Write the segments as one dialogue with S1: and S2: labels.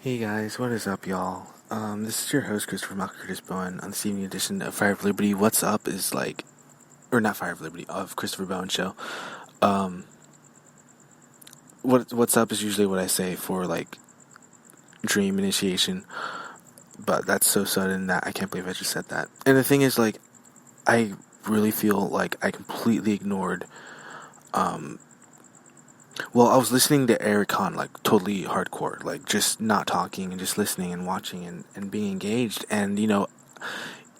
S1: Hey guys, what is up, y'all? This is your host, Christopher Curtis Bowen, on this evening edition of Fire of Liberty. What's up is like, or not Fire of Liberty, of Christopher Bowen Show. What's up is usually what I say for like dream initiation, but that's so sudden that I can't believe I just said that. And the thing is, like, I really feel like I completely ignored. Well, I was listening to Eric Kahn, like, totally hardcore, like, just not talking and just listening and watching and being engaged. And,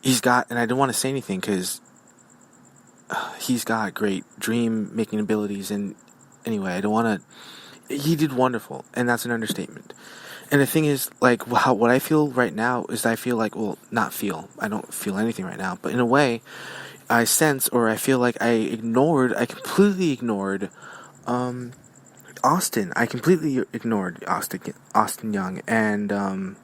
S1: he's got, and I don't want to say anything because he's got great dream making abilities. And anyway, I don't want to, he did wonderful. And that's an understatement. And the thing is, like, what I feel right now is I feel like, well, not feel, I don't feel anything right now, but in a way, I sense, or I feel like I completely ignored, Austin. I completely ignored Austin Young, and I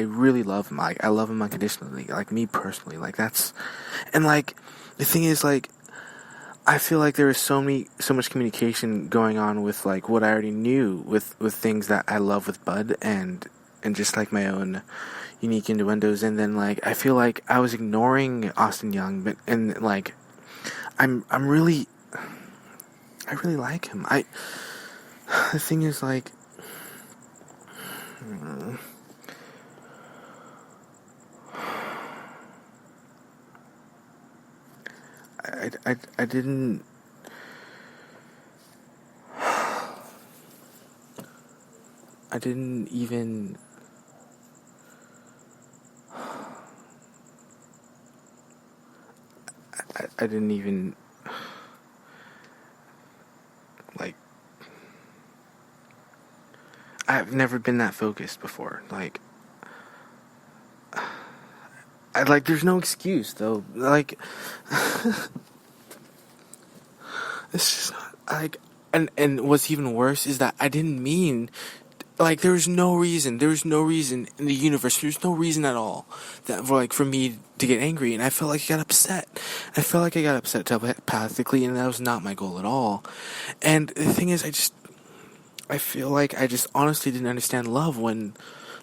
S1: really love him. Like, I love him unconditionally. Like, me personally, like, that's, and like the thing is, like, I feel like there is so much communication going on with like what I already knew with things that I love with Bud and just like my own unique innuendos, and then like I feel like I was ignoring Austin Young, but and like I really like him. The thing is, like, I didn't. I didn't even. I didn't even. Like, I've never been that focused before. Like, there's no excuse, though. Like, it's just not, like, and what's even worse is that I didn't mean, like, there's no reason in the universe, there's no reason at all that for me to get angry, and I felt like I got upset. Telepathically, and that was not my goal at all. And the thing is, I feel like I just honestly didn't understand love when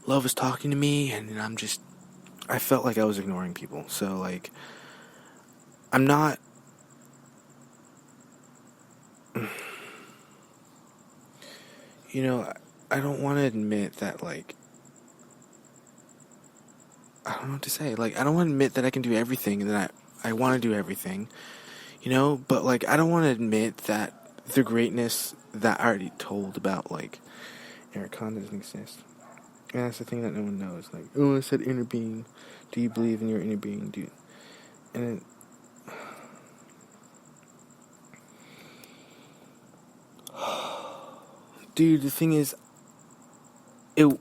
S1: love was talking to me, and I felt like I was ignoring people. So, like, I'm not. I don't want to admit that, like, I don't know what to say. Like, I don't want to admit that I can do everything and that I want to do everything, but, like, I don't want to admit that the greatness that I already told about, like, Eric Kahn doesn't exist. And that's the thing that no one knows. Like, oh, I said inner being. Do you believe in your inner being? And dude, the thing is, it's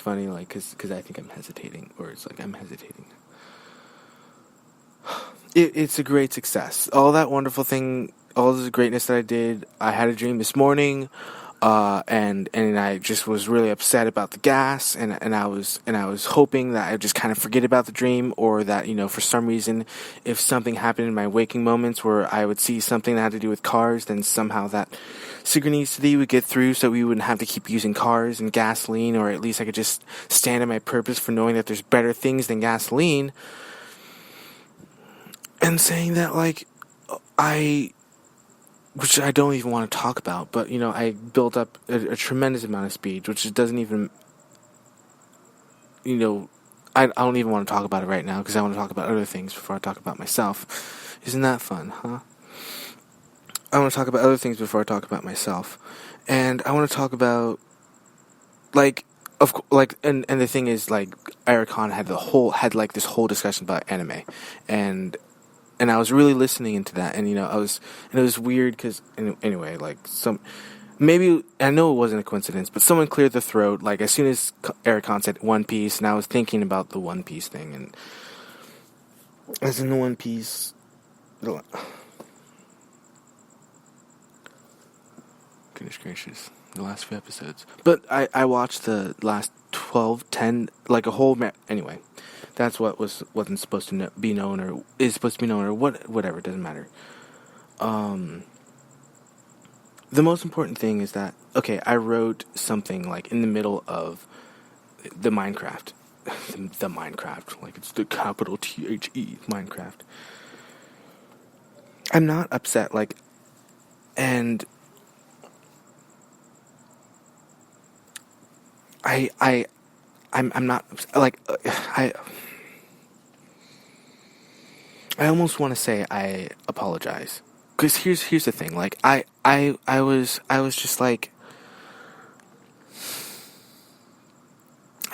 S1: funny, like, cause I think I'm hesitating, or it's like I'm hesitating. It's a great success. All that wonderful thing, all this greatness that I did. I had a dream this morning, and I just was really upset about the gas, and I was hoping that I would just kind of forget about the dream, or that, for some reason, if something happened in my waking moments where I would see something that had to do with cars, then somehow that synchronicity would get through, so we wouldn't have to keep using cars and gasoline, or at least I could just stand in my purpose for knowing that there's better things than gasoline. And saying that, like, which I don't even want to talk about, but, I built up a tremendous amount of speed, which doesn't even, I don't even want to talk about it right now, because I want to talk about other things before I talk about myself. Isn't that fun, huh? I want to talk about other things before I talk about myself. And I want to talk about, like, and the thing is, like, Eric Kahn had this whole discussion about anime, and I was really listening into that, and, it was weird, because, anyway, like, maybe, I know it wasn't a coincidence, but someone cleared the throat, like, as soon as Eric Kahn said One Piece, and I was thinking about the One Piece thing, and, as in the One Piece, goodness gracious, the last few episodes, but I watched the last 10, like, a whole, anyway, that's what wasn't supposed to be known, or is supposed to be known, or whatever, it doesn't matter. the most important thing is that, okay, I wrote something like in the middle of the Minecraft. The Minecraft, like it's the capital THE, Minecraft. I'm not upset, like, and I'm not, like, I almost want to say I apologize. Because here's the thing, like, I was just like,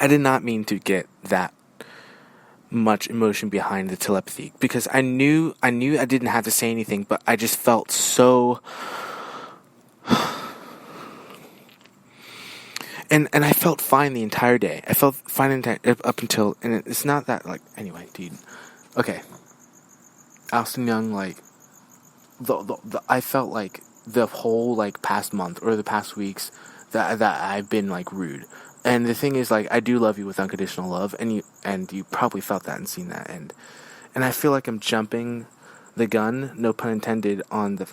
S1: I did not mean to get that much emotion behind the telepathy, because I knew I didn't have to say anything, but I just felt so, and I felt fine the entire day. I felt fine up until, and it's not that, like, anyway, dude. Okay, Austin Young, like, I felt like the whole, like, past month or the past weeks that I've been, like, rude. And the thing is, like, I do love you with unconditional love, and you probably felt that and seen that, and I feel like I'm jumping the gun, no pun intended, on the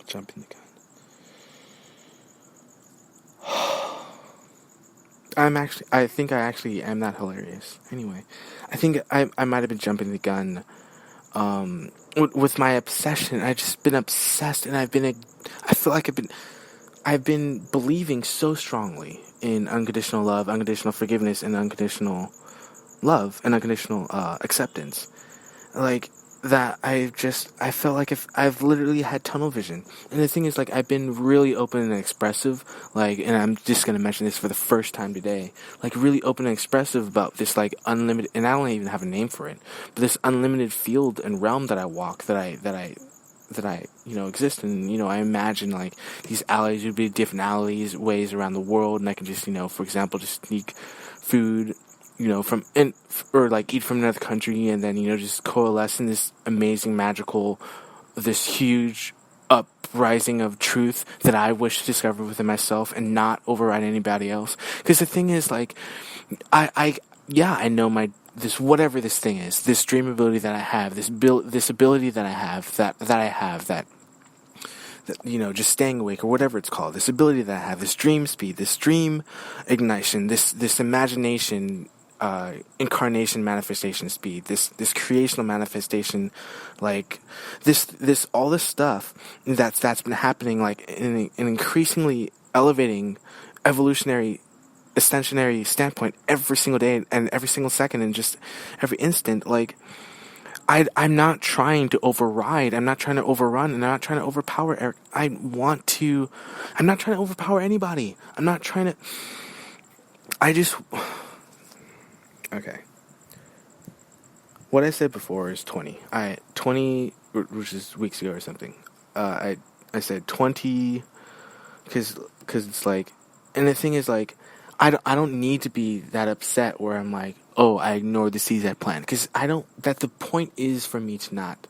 S1: jumping the gun. I think I actually am that hilarious. Anyway, I think I might have been jumping the gun, with my obsession. I've just been obsessed, and I feel like I've been believing so strongly in unconditional love, unconditional forgiveness, and unconditional love, and unconditional acceptance. Like, that I felt like if I've literally had tunnel vision. And the thing is, like, I've been really open and expressive, like, and I'm just going to mention this for the first time today, like, really open and expressive about this, like, unlimited, and I don't even have a name for it, but this unlimited field and realm that I walk, that I exist in. I imagine, like, these alleys would be different ways around the world, and I can just, for example, just sneak food, or like eat from another country, and then, just coalesce in this amazing, magical, this huge uprising of truth that I wish to discover within myself and not override anybody else. Because the thing is, like, I know this, whatever this thing is, this dream ability that I have, this ability that I have, that just staying awake, or whatever it's called, this ability that I have, this dream speed, this dream ignition, this imagination, incarnation manifestation speed, this creational manifestation, like, this all this stuff that's been happening, like, in an increasingly elevating evolutionary extensionary standpoint every single day and every single second and just every instant. Like, I'm not trying to override, I'm not trying to overrun, and I'm not trying to overpower Eric. I'm not trying to overpower anybody. Okay. What I said before is 20. 20, which is weeks ago or something. I said 20, because it's like, and the thing is, like, I don't need to be that upset where I'm like, oh, I ignored the seeds I planted, because that the point is for me to not.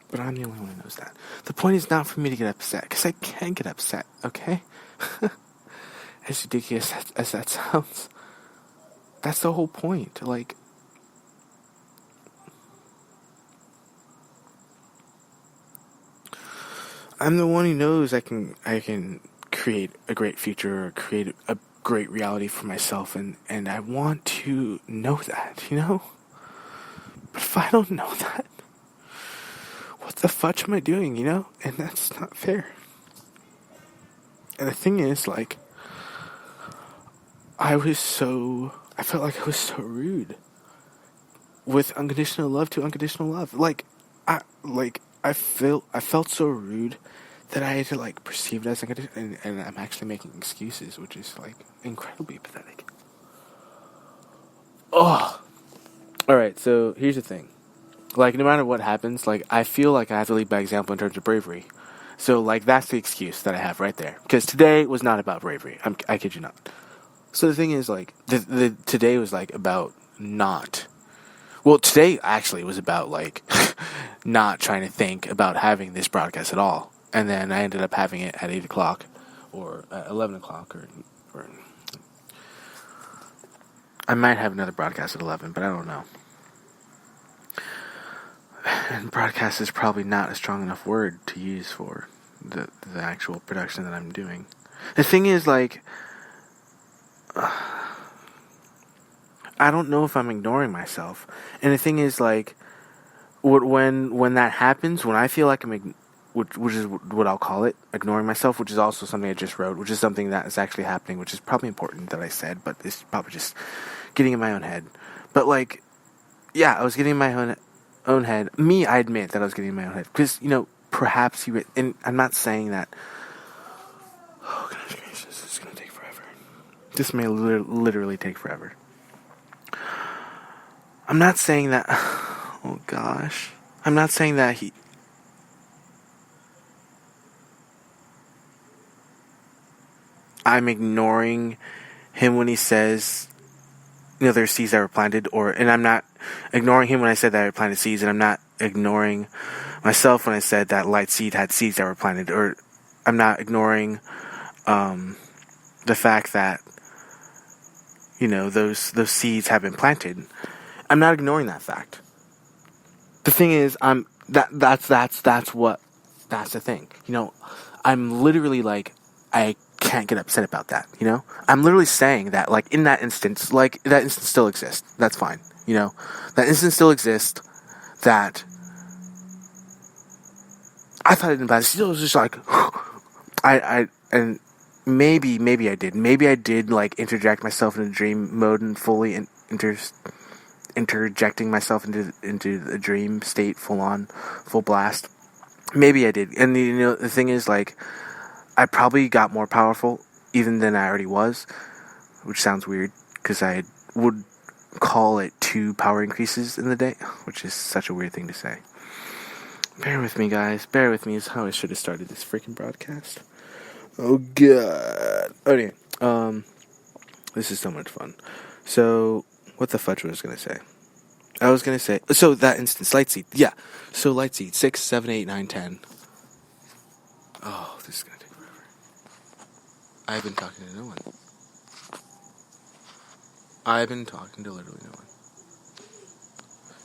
S1: But I'm the only one who knows that. The point is not for me to get upset, because I can get upset, okay? As ridiculous as that sounds, that's the whole point. Like, I'm the one who knows I can create a great future, or create a great reality for myself, and I want to know that, But if I don't know that, what the fudge am I doing, And that's not fair. And the thing is, like, I felt like I was so rude with unconditional love to unconditional love. I felt so rude that I had to, like, perceive it as unconditional, and I'm actually making excuses, which is, like, incredibly pathetic. Oh, all right. So here's the thing. Like, no matter what happens, like, I feel like I have to lead by example in terms of bravery. So, like, that's the excuse that I have right there. Because today was not about bravery. I kid you not. So the thing is, like, the today was, like, about not. Well, today actually was about, like, not trying to think about having this broadcast at all. And then I ended up having it at 8 o'clock or at 11 o'clock or I might have another broadcast at 11, but I don't know. broadcast is probably not a strong enough word to use for the actual production that I'm doing. The thing is, like, I don't know if I'm ignoring myself. And the thing is, like, when that happens, when I feel like I'm, which is what I'll call it, ignoring myself, which is also something I just wrote, which is something that is actually happening, which is probably important that I said, but it's probably just getting in my own head. But, like, yeah, I was getting in my own head. Me, I admit that I was getting in my own head. Because, perhaps and I'm not saying that, oh, goodness gracious, this is going to take forever. This may literally take forever. I'm not saying that, oh gosh, I'm not saying that I'm ignoring him when he says, there's seeds that were planted, and I'm not ignoring him when I said that I planted seeds, and I'm not ignoring myself when I said that light seed had seeds that were planted, or I'm not ignoring the fact that those seeds have been planted. I'm not ignoring that fact. The thing is, that's the thing. I'm literally like, I can't get upset about that. I'm literally saying that, like, in that instance, like, that instance still exists. That's fine. That instance still exists. That I thought it didn't pass. It was just like, and maybe I did. Maybe I did, like, interject myself into dream mode and fully interjecting myself into the dream state, full blast. Maybe I did. And the thing is, like, I probably got more powerful even than I already was, which sounds weird because I would call it 2 power increases in the day, which is such a weird thing to say. Bear with me, guys. Bear with me is how I should have started this freaking broadcast. Oh god. Okay. This is so much fun. So, what the fudge was I gonna say? I was gonna say, so that instance, light seed. Yeah. So light seed, 6, 7, 8, 9, 10. Oh, this is gonna take forever. I've been talking to no one. I've been talking to literally no one.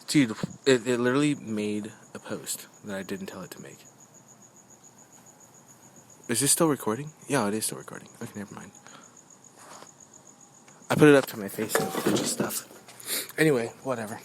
S1: Dude, it literally made a post that I didn't tell it to make. Is this still recording? Yeah, it is still recording. Okay, never mind. I put it up to my face and a bunch of stuff. Anyway, whatever.